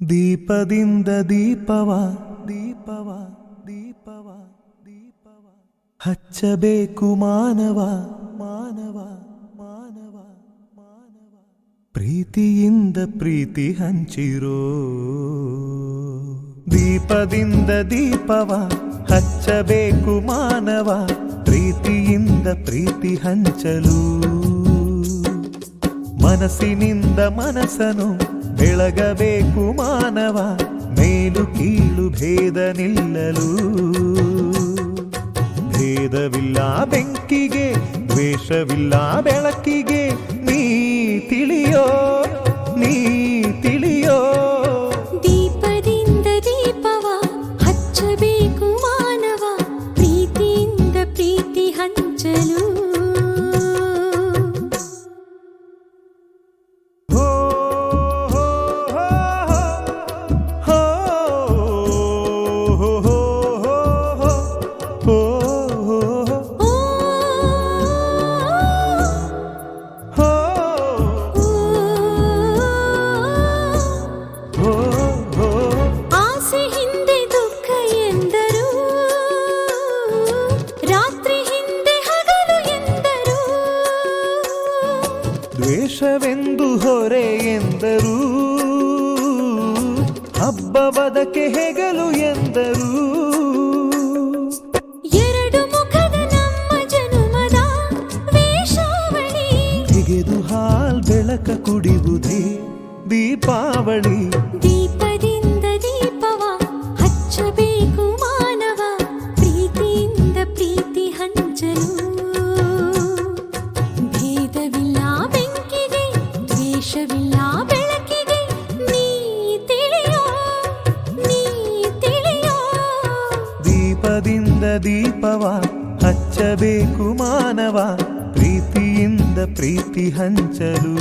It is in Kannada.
ದೀಪದಿಂದ ದೀಪವ ದೀಪವ ದೀಪವ ದೀಪವ ಹಚ್ಚಬೇಕು ಮಾನವ ಮಾನವ ಮಾನವ ಮಾನವ ಪ್ರೀತಿಯಿಂದ ಪ್ರೀತಿ ಹಂಚಿರೋ ದೀಪದಿಂದ ದೀಪವ ಹಚ್ಚಬೇಕು ಮಾನವ ಪ್ರೀತಿಯಿಂದ ಪ್ರೀತಿ ಹಂಚಲು ಮನಸ್ಸಿನಿಂದ ಮನಸ್ಸನು ಬೆಳಗಬೇಕು ಮಾನವ ಮೇಲು ಕೀಳು ಭೇದ ನಿಲ್ಲಲು ಭೇದವಿಲ್ಲ ಬೆಂಕಿಗೆ ದ್ವೇಷವಿಲ್ಲ ಬೆಳಕಿಗೆ ನೀ ತಿಳಿಯೋ ನೀ ತಿಳಿಯೋ ದೀಪದಿಂದ ದೀಪವ ಹಚ್ಚಬೇಕು ಮಾನವ ಪ್ರೀತಿಯಿಂದ ಪ್ರೀತಿ ಹಂಚಲು ದ್ವೇಷವೆಂದು ಹೊರೆ ಎಂದರು ಹಬ್ಬವದಕ್ಕೆ ಹೆಗಲು ಎಂದರು ಎರಡು ಮುಖದ ನಮ್ಮ ಜನುಮದ ವೇಷಾವಳಿ ತೆಗೆದು ಹಾಲ್ ಬೆಳಕ ಕುಡಿಯುವುದೇ ದೀಪಾವಳಿ ದೀಪದಿಂದ ದೀಪವ ಹಚ್ಚಬೇಕು ಮಾನವ ಪ್ರೀತಿಯಿಂದ ಪ್ರೀತಿ ಹಂಚಲು ಭೇದವಿಲ್ಲ ಬೆಂಕಿಗೆ ದ್ವೇಷವಿಲ್ಲ ಬೆಳಕಿಗೆ ನೀ ತಿಳಿಯೋ ನೀ ತಿಳಿಯೋ ದೀಪದಿಂದ ದೀಪವ ಹಚ್ಚಬೇಕು ಮಾನವ ಪ್ರೀತಿಯಿಂದ ಪ್ರೀತಿ ಹಂಚಲು